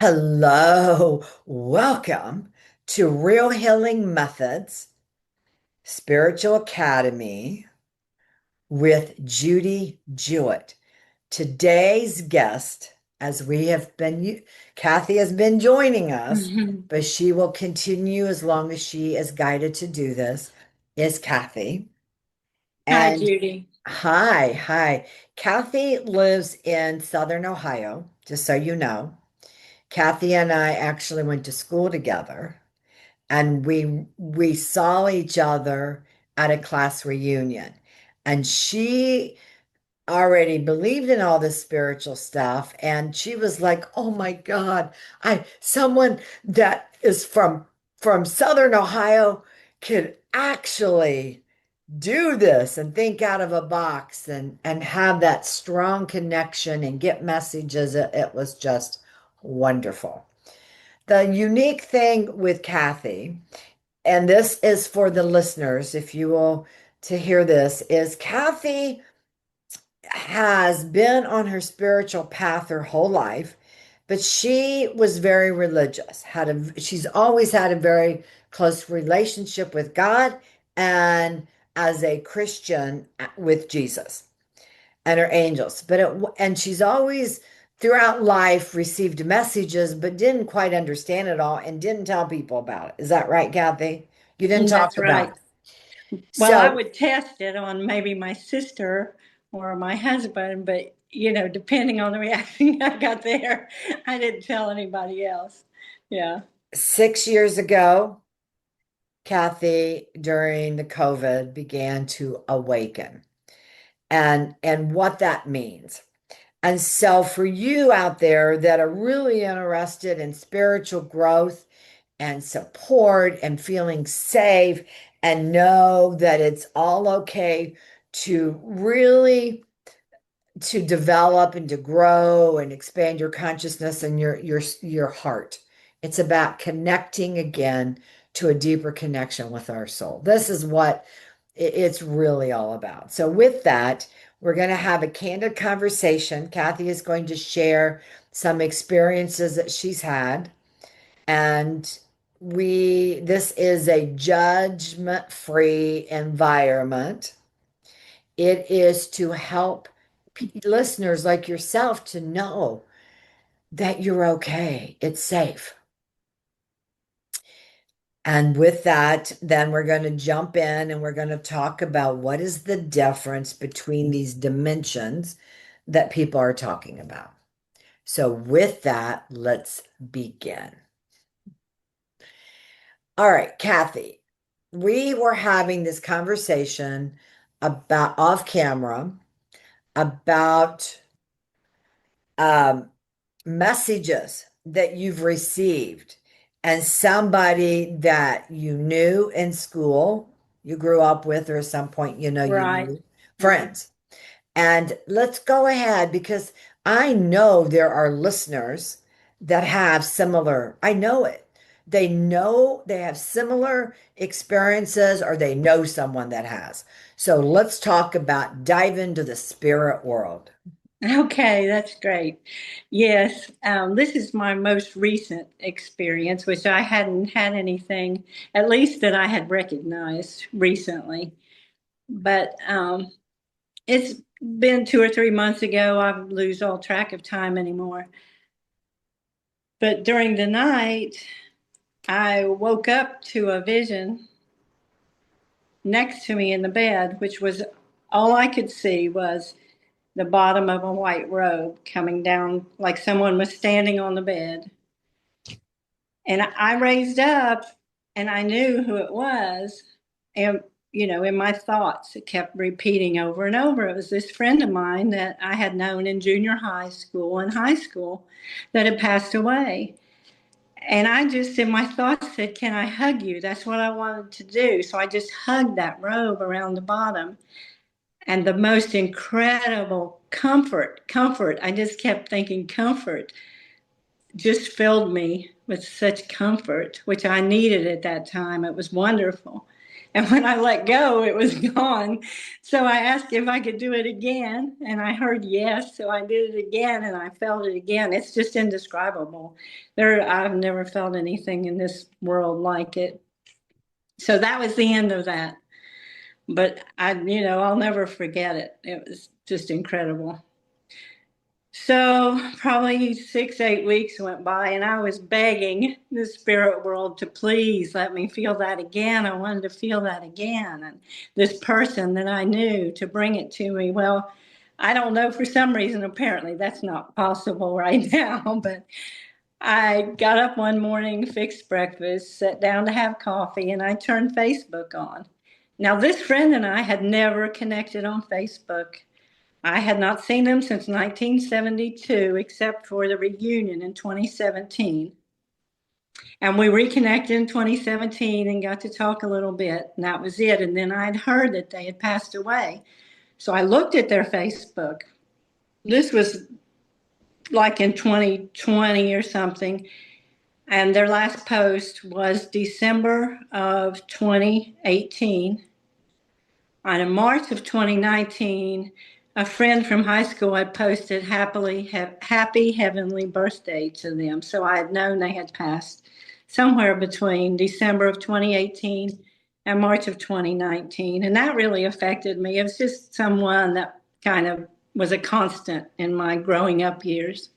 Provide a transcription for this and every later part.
Hello, welcome to Real Healing Methods Spiritual Academy with Judy Jewett. Today's guest, as we have been, Kathy has been joining us, Mhm. but she will continue as long as she is guided to do this, is Kathy. Hi, And Judy. hi. Kathy lives in Southern Ohio, just so you know. Kathy and I actually went to school together. And we saw each other at a class reunion, and she already believed in all this spiritual stuff, and she was like, oh my God, I someone that is from Southern Ohio could actually do this and think out of a box and have that strong connection and get messages. It was just wonderful. The unique thing with Kathy, and this is for the listeners, if you will, to hear this, is Kathy has been on her spiritual path her whole life, but she was very religious. She's always had a very close relationship with God and as a Christian with Jesus and her angels. And she's always throughout life received messages, but didn't quite understand it all and didn't tell people about it. Is that right, Kathy? You didn't talk That's about right. it. Well, I So would test it on maybe my sister or my husband, but depending on the reaction I got there, I didn't tell anybody else. Yeah. 6 years ago, Kathy, during the COVID, began to awaken and what that means. And so for you out there that are really interested in spiritual growth and support and feeling safe and know that it's all okay to really to develop and to grow and expand your consciousness and your heart. It's about connecting again to a deeper connection with our soul. This is what it's really all about. So with that, we're going to have a candid conversation. Kathy is going to share some experiences that she's had, and we this is a judgment-free environment. It is to help listeners like yourself to know that you're okay. It's safe. And with that, then we're going to jump in and we're going to talk about what is the difference between these dimensions that people are talking about. So, with that, let's begin. All right, Kathy, we were having this conversation about off camera about um, messages that you've received and somebody that you knew in school, you grew up with, or at some point, you Right. knew Mhm. friends. And let's go ahead because I know there are listeners that have similar, I know it. They know they have similar experiences or they know someone that has. So let's talk about dive into the spirit world. Okay, that's great. Yes, this is my most recent experience, which I hadn't had anything, at least that I had recognized recently. But it's been 2 or 3 months ago. I lose all track of time anymore. But during the night, I woke up to a vision next to me in the bed, which was all I could see was the bottom of a white robe coming down like someone was standing on the bed. And I raised up and I knew who it was. And, in my thoughts, it kept repeating over and over. It was this friend of mine that I had known in junior high school and high school that had passed away. And I just, in my thoughts, said, can I hug you? That's what I wanted to do. So I just hugged that robe around the bottom. And the most incredible comfort, I just kept thinking comfort just filled me with such comfort, which I needed at that time. It was wonderful. And when I let go, it was gone. So I asked if I could do it again, and I heard yes. So I did it again, and I felt it again. It's just indescribable. I've never felt anything in this world like it. So that was the end of that. But I'll never forget it. It was just incredible. So probably 6, 8 weeks went by, and I was begging the spirit world to please let me feel that again. I wanted to feel that again. And this person that I knew to bring it to me. Well, I don't know, for some reason, apparently that's not possible right now. But I got up one morning, fixed breakfast, sat down to have coffee, and I turned Facebook on. Now, this friend and I had never connected on Facebook. I had not seen them since 1972, except for the reunion in 2017. And we reconnected in 2017 and got to talk a little bit, and that was it. And then I'd heard that they had passed away. So I looked at their Facebook. This was like in 2020 or something. And their last post was December of 2018. On in March of 2019, a friend from high school had posted happy heavenly birthday to them. So I had known they had passed somewhere between December of 2018 and March of 2019. And that really affected me. It was just someone that kind of was a constant in my growing up years.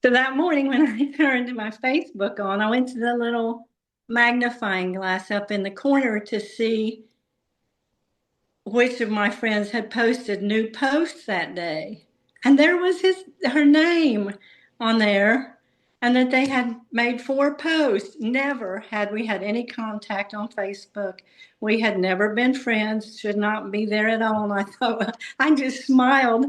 So that morning when I turned my Facebook on, I went to the little magnifying glass up in the corner to see which of my friends had posted new posts that day. And there was her name on there, and that they had made 4 posts. Never had we had any contact on Facebook. We had never been friends, should not be there at all. And I thought, I just smiled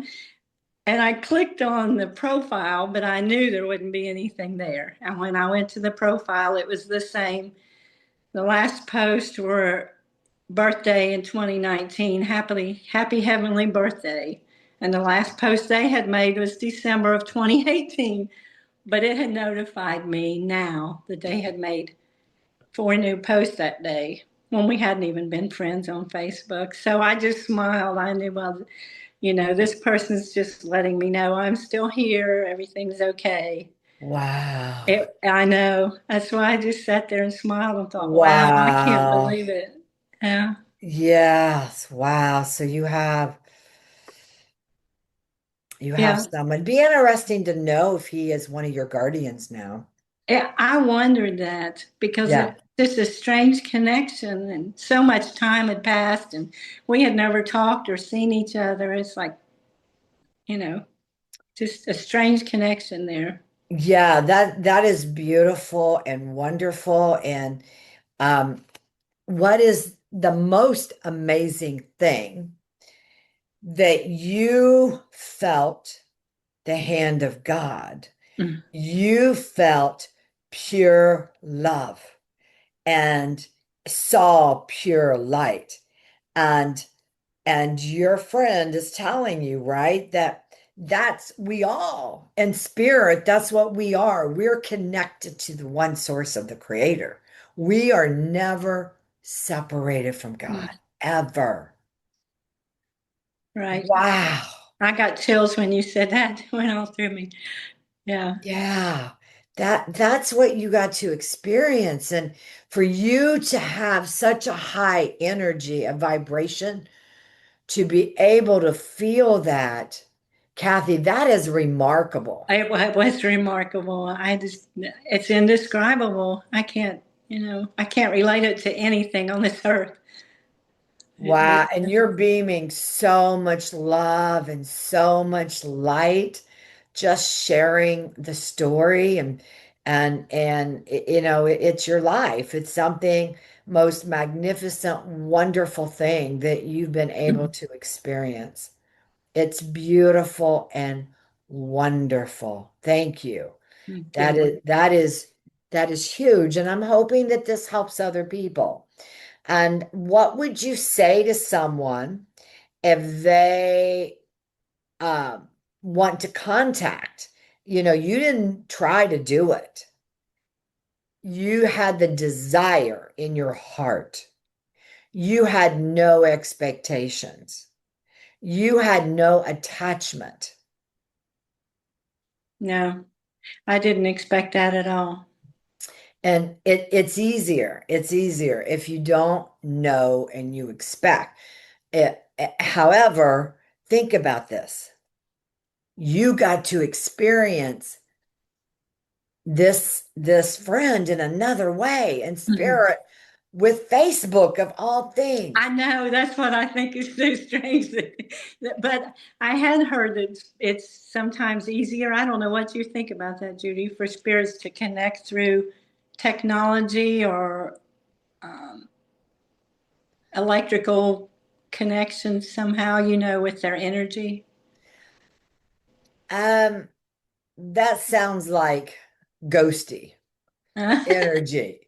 and I clicked on the profile, but I knew there wouldn't be anything there. And when I went to the profile, it was the same. The last post were birthday in 2019, happy heavenly birthday. And the last post they had made was December of 2018, but it had notified me now that they had made 4 new posts that day when we hadn't even been friends on Facebook. So I just smiled. I knew, well, this person's just letting me know I'm still here, everything's okay. Wow. I know. That's why I just sat there and smiled and thought, wow, I can't Wow. believe it. Yeah. Yes. Wow. So you have Yeah. someone. Be interesting to know if he is one of your guardians now. Yeah, I wondered that because Yeah. it's just a strange connection, and so much time had passed, and we had never talked or seen each other. It's like, you know, just a strange connection there. Yeah, that is beautiful and wonderful. And um, what is the most amazing thing that you felt the hand of God? Mm. You felt pure love and saw pure light. And your friend is telling you, right, that that's we all in spirit, that's what we are. We're connected to the one source of the creator. We are never separated from God, Mm. ever. Right. Wow. I got chills when you said that. It went all through me. Yeah. Yeah. That's what you got to experience. And for you to have such a high energy, a vibration, to be able to feel that, Kathy, that is remarkable. It was remarkable. It's indescribable. I can't relate it to anything on this earth. It really Wow. And you're beaming so much love and so much light, just sharing the story it's your life. It's something most magnificent, wonderful thing that you've been able to experience. It's beautiful and wonderful. Thank you. Thank That you. is that is that is huge. And I'm hoping that this helps other people. And what would you say to someone if they want to contact? You didn't try to do it. You had the desire in your heart. you had no expectations. You had no attachment. No, I didn't expect that at all. And it's easier. It's easier if you don't know and you expect it. However, think about this. You got to experience this friend in another way in Mhm. spirit with Facebook of all I things. know that's what I think is so strange. But I had heard that it's sometimes easier. I don't know what you think about that, Judy, for spirits to connect through technology or um, electrical connections somehow, with their energy. Um, that sounds like ghosty energy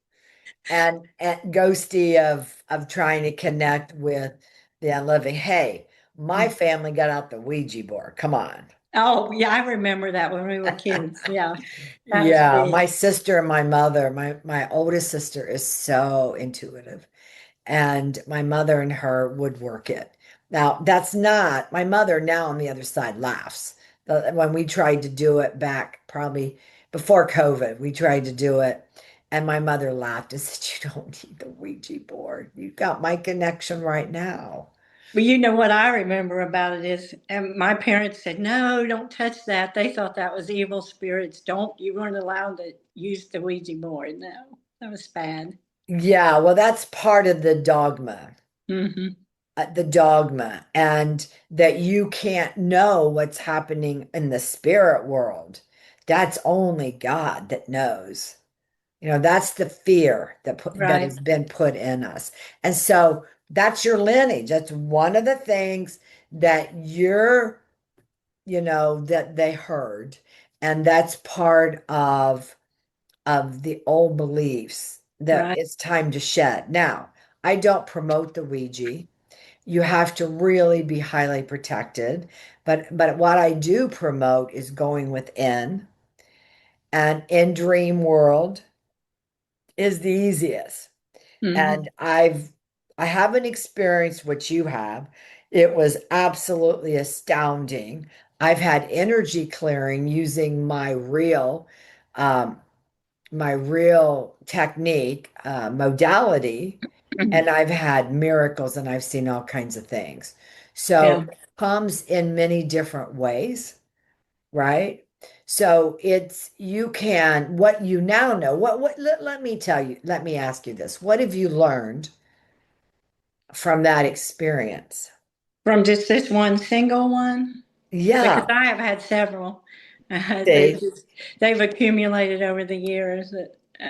and ghosty of trying to connect with the unliving. Hey, my family got out the Ouija board. Come on. Oh, yeah, I remember that when we were kids. Yeah, that was Yeah, big. my sister and my mother, my oldest sister is so intuitive, and my mother and her would work it. Now, that's not my mother now on the other side laughs. When we tried to do it back probably before COVID, we tried to do it, and my mother laughed and said, "You don't need the Ouija board. You've got my connection right now." But what I remember about it is, and my parents said, no, don't touch that. They thought that was evil spirits. You weren't allowed to use the Ouija board. No, that was bad. Yeah, well, that's part of Hmm. the dogma, and that you can't know what's happening in the spirit world. That's only God that knows. That's the fear that Right, has been put in us. And so that's your lineage. That's one of the things that that they heard. And that's part of the old beliefs that right. it's time to shed. Now, I don't promote the Ouija. You have to really be highly protected. But what I do promote is going within, and in dream world is the easiest. Hmm. And I haven't experienced what you have. It was absolutely astounding. I've had energy clearing using um, my real technique, modality, and I've had miracles and I've seen all kinds of things. So Yeah. it comes in many different ways, right? So it's you can what you now know. Let me tell you, let me ask you this. What have you learned from that experience? From just this one single one, because Yeah, I have had several. see, They've accumulated over the years. Uh,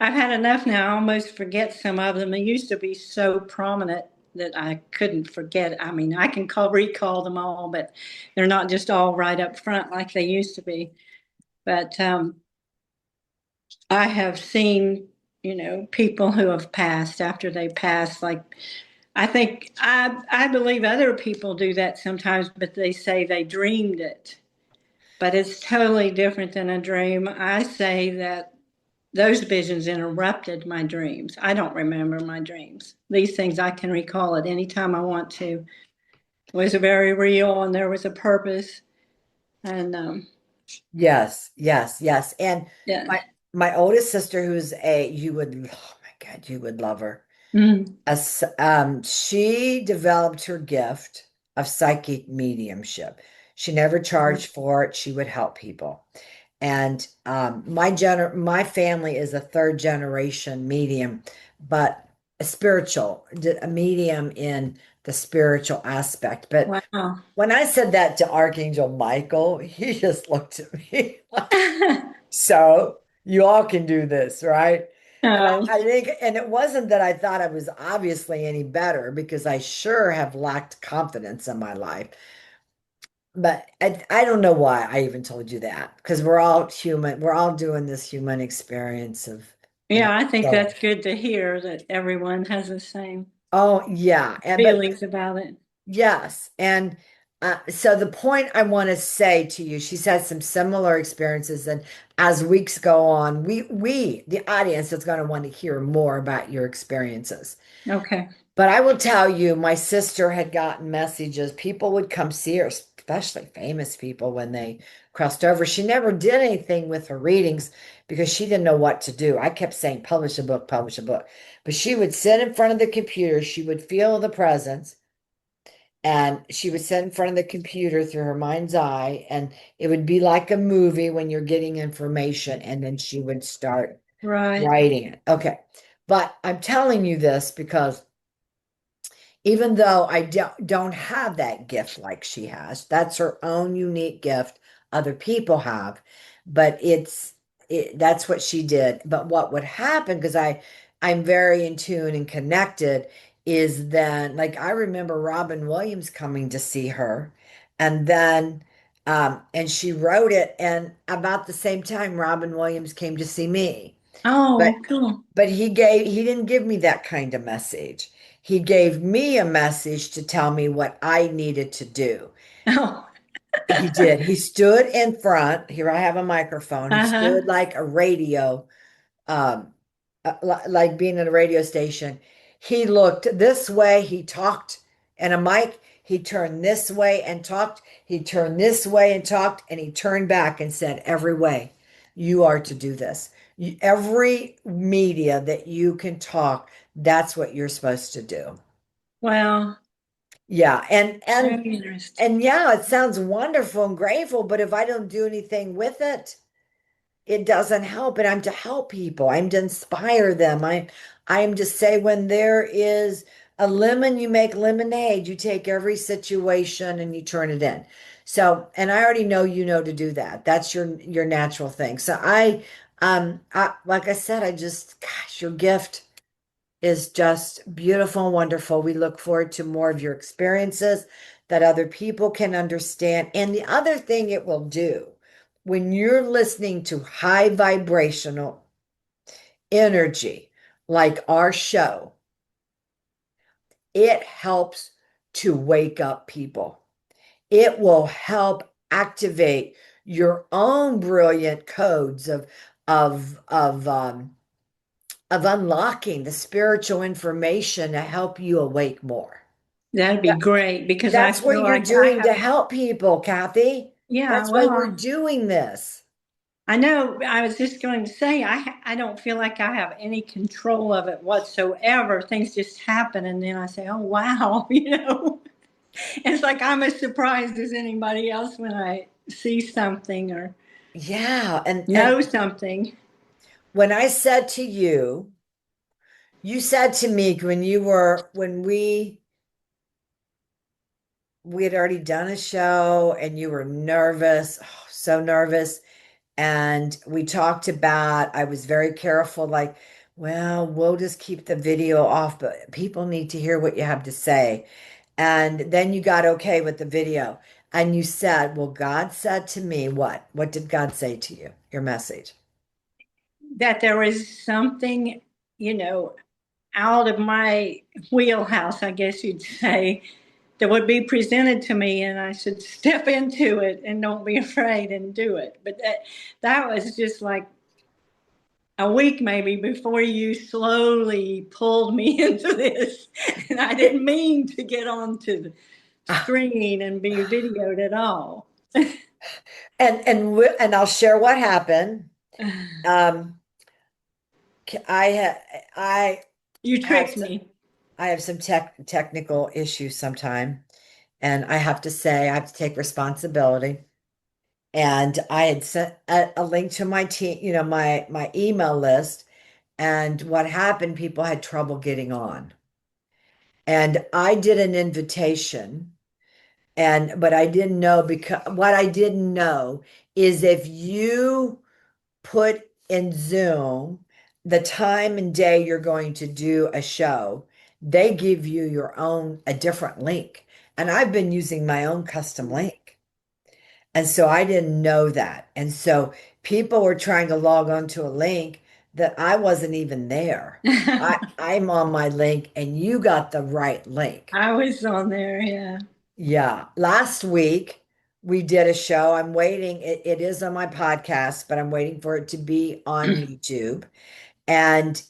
I've had enough now. I almost forget some of them. They used to be so prominent that I couldn't forget. I mean, I can recall them all, but they're not just all right up front like they used to be. But I have seen, people who have passed after they passed. Like I believe other people do that sometimes, but they say they dreamed it. But it's totally different than a dream. I say that those visions interrupted my dreams. I don't remember my dreams. These things I can recall at any time I want to. It was very real and there was a purpose. And yes, yes, yes. And yeah. my my oldest sister, who's you would, oh my God, you would love her. Mm. She developed her gift of psychic mediumship. She never charged for it. She would help people. And my family is a third generation medium, but a medium in the spiritual aspect. But Wow. when I said that to Archangel Michael, he just looked at me like, so you all can do this, right? And Oh, I think, and it wasn't that I thought I was obviously any better because I sure have lacked confidence in my life. But I don't know why I even told you that because we're all human. We're all doing this human experience of yeah, I think so. that's good to hear that everyone has the same Oh yeah, and but feelings about it. yes, and So the point I want to say to you, she's had some similar experiences, and as weeks go on, the audience is going to want to hear more about your experiences. Okay. But I will tell you, my sister had gotten messages. People would come see her, especially famous people, when they crossed over. She never did anything with her readings because she didn't know what to do. I kept saying, publish a book, publish a book. But she would sit in front of the computer, she would feel the presence, and she would sit in front of the computer through her mind's eye, and it would be like a movie when you're getting information, and then she would start Right. writing it. Okay. But I'm telling you this because even though I don't have that gift like she has, that's her own unique gift. Other people have, but that's what she did. But what would happen, because I'm very in tune and connected, is then like I remember Robin Williams coming to see her, and then and she wrote it, and about the same time Robin Williams came to see me. But Oh, cool. he didn't give me that kind of message. He gave me a message to tell me what I needed to do. Oh, He did. He stood in front. Here I have a microphone. He uh-huh. stood like a radio, um, like being in a radio station. He looked this way. He talked and a mic. He turned this way and talked. He turned this way and talked. And he turned back and said, every way you are to do this. Every media that you can talk, that's what you're supposed to do. Well, Yeah. very interesting. And yeah, it sounds wonderful and grateful, but if I don't do anything with it, it doesn't help. And I'm to help people. I'm to inspire them. I'm to say when there is a lemon, you make lemonade. You take every situation and you turn it in. So, and I already know you know to do that. That's your natural thing. So I like I said, I just, gosh, your gift is just beautiful and wonderful. We look forward to more of your experiences that other people can understand. And the other thing it will do when you're listening to high vibrational energy, like our show, it helps to wake up people. It will help activate your own brilliant codes of of um, of unlocking the spiritual information to help you awake more. That'd be great because I That's what feel you're like I doing to have, help people, Kathy. yeah, That's why we're well, doing this. I know I was just going to say I don't feel like I have any control of it whatsoever. Things just happen and then I say, "Oh wow," you know. It's like I'm as surprised as anybody else when I see something or Yeah, and know something. when I said to you, you said to me when we had already done a show and you were nervous, oh, so nervous. And we talked about, I was very careful, like, well, we'll just keep the video off, but people need to hear what you have to say. And then you got okay with the video. And you said, well, God said to me, what? What did God say to you? Your message. That there was something, you know, out of my wheelhouse, I guess you'd say, that would be presented to me, and I should step into it and don't be afraid and do it. But that was just like a week maybe before you slowly pulled me into this, and I didn't mean to get onto the screen and be videoed at all. And I'll share what happened. Um, I You have tricked some, me. I have some technical issues sometime, and I have to say I have to take responsibility. And I had sent a link to my team, my email list. And what happened, people had trouble getting on. And I did an invitation, but I didn't know, because what I didn't know is if you put in Zoom the time and day you're going to do a show, they give you a different link. And I've been using my own custom link. And so I didn't know that. And so people were trying to log on to a link that I wasn't even there. I'm on my link and you got the right link. I was on there, yeah. Yeah. Last week we did a show. I'm waiting. It is on my podcast, but I'm waiting for it to be on YouTube. And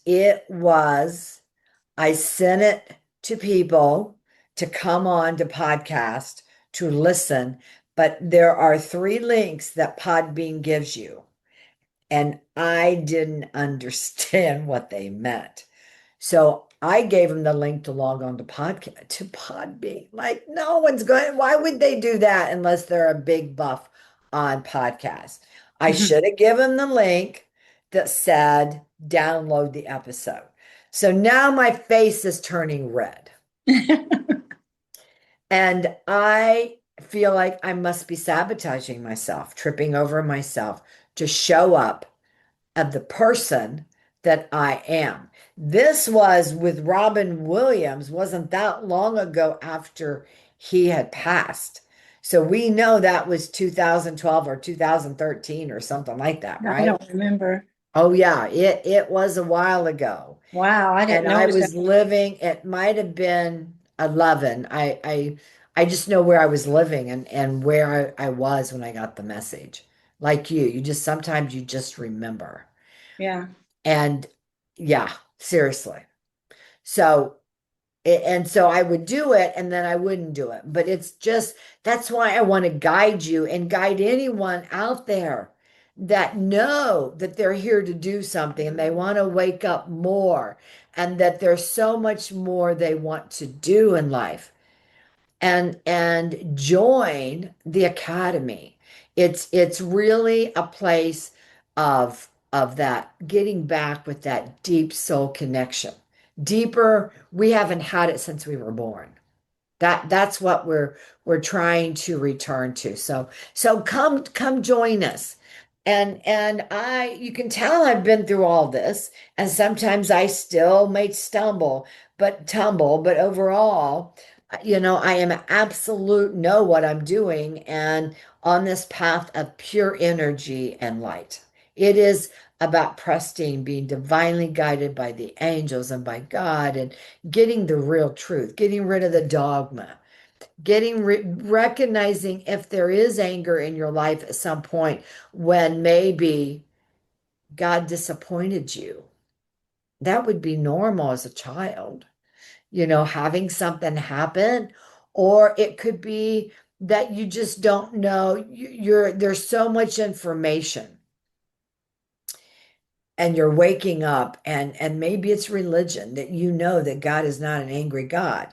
I sent it to people to come on to podcast to listen. But there are three links that Podbean gives you. And I didn't understand what they meant. So I gave them the link to log on to podcast to Podbean. Like no one's going, why would they do that unless they're a big buff on podcasts? I should have given the link that said download the episode. So now my face is turning red. And I feel like I must be sabotaging myself, tripping over myself to show up of the person that I am. This was with Robin Williams, wasn't that long ago after he had passed. So we know that was 2012 or 2013 or something like that, I right? don't remember. Oh yeah, it was a while ago. Wow, I didn't And know I it was that. was living, it might have been 11. I just know where I was living and where I was when I got the message. Like you just sometimes you just remember. Yeah. And yeah, seriously. So, and so I would do it and then I wouldn't do it. But it's just, that's why I want to guide you and guide anyone out there that know that they're here to do something and they want to wake up more and that there's so much more they want to do in life and join the academy. It's really a place of that getting back with that deep soul connection. Deeper, we haven't had it since we were born. That's what we're trying to return to. So come join us. And I you can tell I've been through all this and sometimes I still may tumble, but overall, I am absolute know what I'm doing and on this path of pure energy and light. It is about trusting, being divinely guided by the angels and by God and getting the real truth, getting rid of the dogma, recognizing if there is anger in your life at some point when maybe God disappointed you. That would be normal as a child, having something happen, or it could be that you just don't know. There's so much information and you're waking up and maybe it's religion that that God is not an angry God,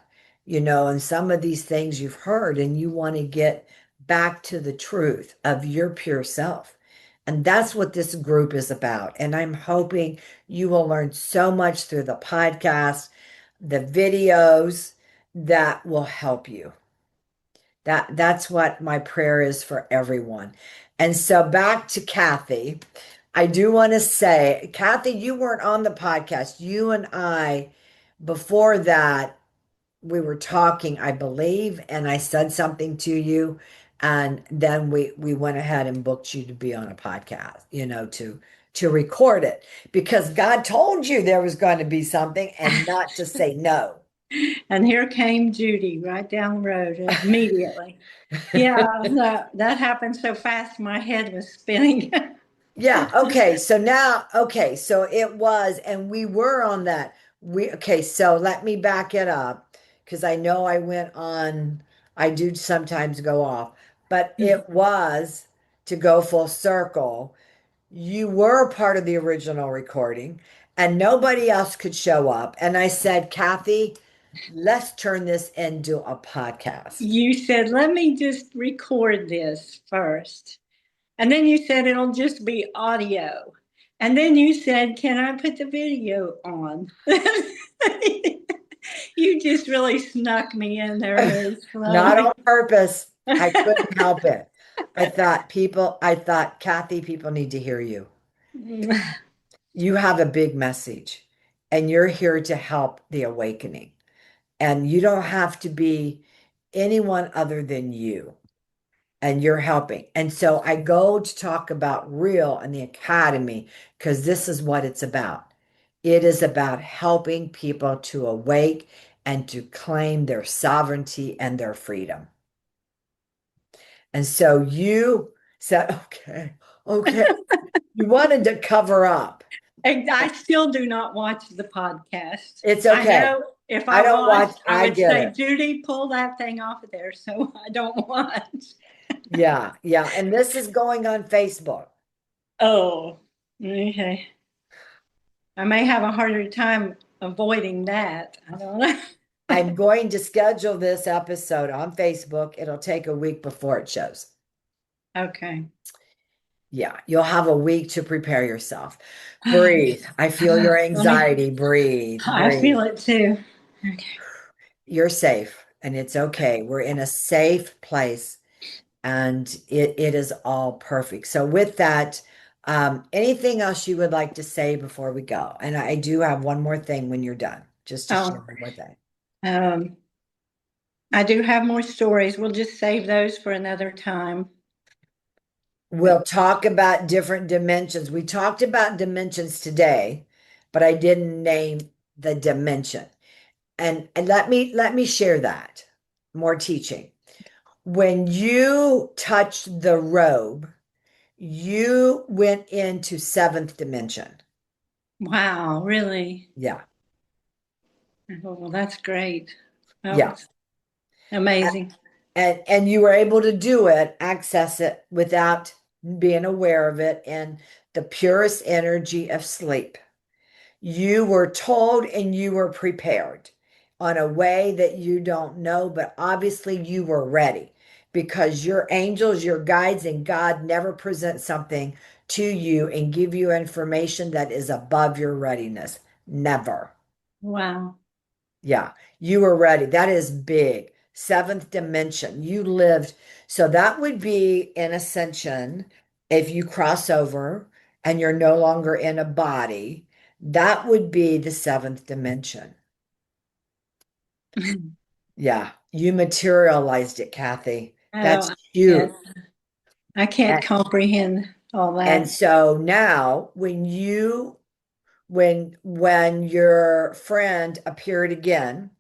and some of these things you've heard and you want to get back to the truth of your pure self. And that's what this group is about. And I'm hoping you will learn so much through the podcast, the videos that will help you. That's what my prayer is for everyone. And so back to Kathy. I do want to say, Kathy, you weren't on the podcast. You and I, before that, we were talking, I believe, and I said something to you, and then we went ahead and booked you to be on a podcast, to record it because God told you there was going to be something and not to say no. And here came Judy right down the road immediately. Yeah, that happened so fast, my head was spinning. Yeah, okay, so it was, and we were on that. Okay, so let me back it up because I know I do sometimes go off, but it was to go full circle. You were part of the original recording, and nobody else could show up. And I said, Kathy, let's turn this into a podcast. You said, let me just record this first. And then you said it'll just be audio. And then you said, can I put the video on? You just really snuck me in there very Not slowly. on purpose. I couldn't help it. I thought, Kathy, people need to hear you. You have a big message and you're here to help the awakening. And you don't have to be anyone other than you. And you're helping. And so I go to talk about R.E.A.L and the Academy because this is what it's about. It is about helping people to awake and to claim their sovereignty and their freedom. And so you said, okay, okay. You wanted to cover up. And I still do not watch the podcast. It's I okay. know if I I don't watch, watched, I I would get say, it. Judy, pull that thing off of there. So I don't watch. Yeah, yeah. And this is going on Facebook. Oh, okay. I may have a harder time avoiding that. I don't know. I'm going to schedule this episode on Facebook. It'll take a week before it shows. Okay. Yeah, you'll have a week to prepare yourself. Breathe. I feel your Let me, anxiety. Breathe, I breathe. feel it too. Okay. You're safe and it's okay. We're in a safe place and it is all perfect. So with that, anything else you would like to say before we go? And I do have one more thing when you're done, just to share Oh, one more thing. um, I do have more stories. We'll just save those for another time. We'll talk about different dimensions. We talked about dimensions today, but I didn't name the dimension. And let me share that. More teaching. When you touched the robe, you went into seventh dimension. Wow, really? Yeah. Oh, well, that's great. That Yeah. was amazing. And you were able to do it, access it without being aware of it in the purest energy of sleep. You were told and you were prepared on a way that you don't know, but obviously you were ready because your angels, your guides, and God never present something to you and give you information that is above your readiness. Never. Wow. Yeah, you were ready. That is big. Seventh dimension. You lived. So that would be in ascension if you cross over and you're no longer in a body. That would be the seventh dimension. Yeah, you materialized it, Kathy. That's Oh, yes. huge. I can't And, comprehend all and that. so now when your friend appeared again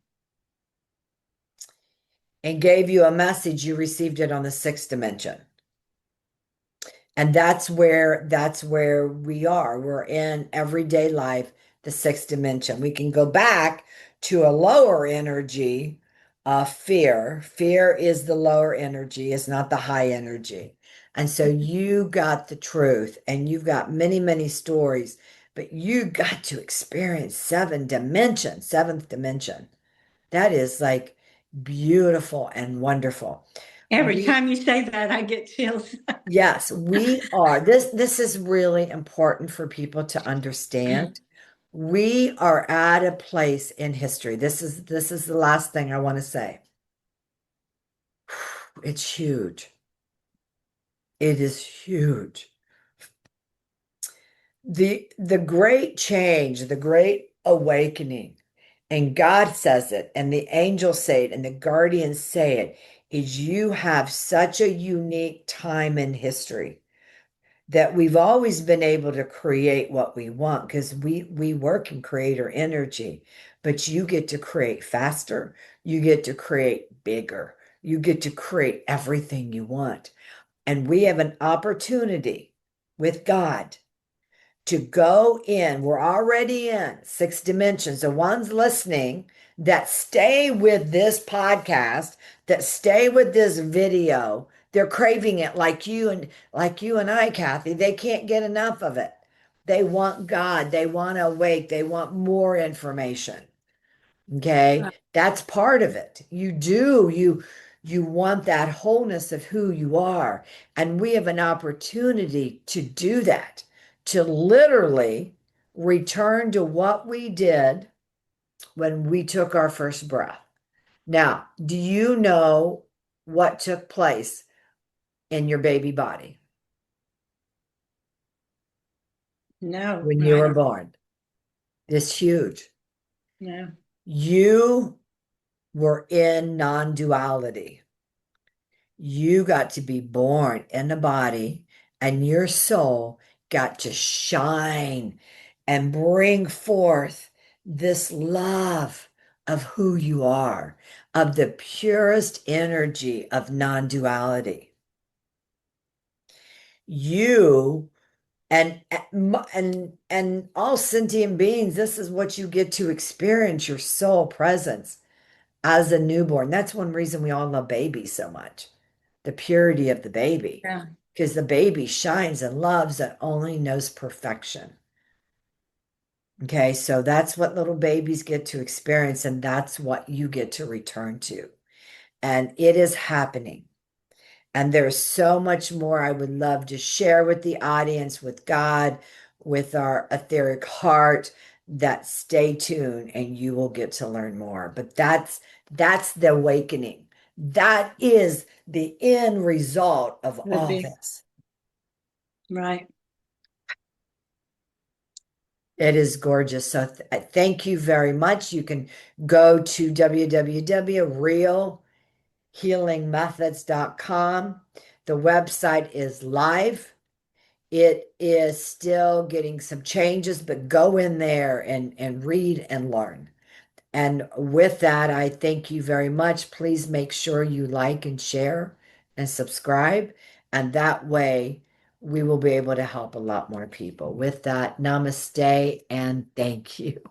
and gave you a message, you received it on the sixth dimension. And that's where we are. We're in everyday life, the sixth dimension. We can go back to a lower energy of fear. Fear is the lower energy, it's not the high energy. And so you got the truth and you've got many, many stories, but you got to experience seven dimensions, seventh dimension. That is like beautiful and wonderful. Every We time you say that, I get chills. Yes, we are. This is really important for people to understand. We are at a place in history. This is the last thing I want to say. It's huge. It is huge. The great change, the great awakening, and God says it, and the angels say it, and the guardians say it, is you have such a unique time in history that we've always been able to create what we want because we work in creator energy, but you get to create faster, you get to create bigger, you get to create everything you want. And we have an opportunity with God to go in. We're already in six dimensions. The ones listening that stay with this podcast, that stay with this video, they're craving it like you and I, Kathy. They can't get enough of it. They want God. They want to awake. They want more information. Okay. That's part of it. You want that wholeness of who you are. And we have an opportunity to do that, to literally return to what we did when we took our first breath. Now, do you know what took place in your baby body No, when no, you I were don't. born? It's huge. No. You were in non-duality. You got to be born in a body, and your soul got to shine and bring forth this love of who you are, of the purest energy of non duality. you and all sentient beings, this is what you get to experience your soul presence as a newborn. That's one reason we all love babies so much, the purity of the baby, Yeah. because the baby shines and loves and only knows perfection. Okay, so that's what little babies get to experience, and that's what you get to return to. And it is happening. And there's so much more I would love to share with the audience, with God, with our etheric heart, that stay tuned and you will get to learn more. But that's the awakening. That is the end result of The all big, this. right. It is gorgeous. So thank you very much. You can go to www.realhealingmethods.com. The website is live. It is still getting some changes, but go in there and read and learn. And with that, I thank you very much. Please make sure you like and share and subscribe. And that way we will be able to help a lot more people. With that, namaste and thank you.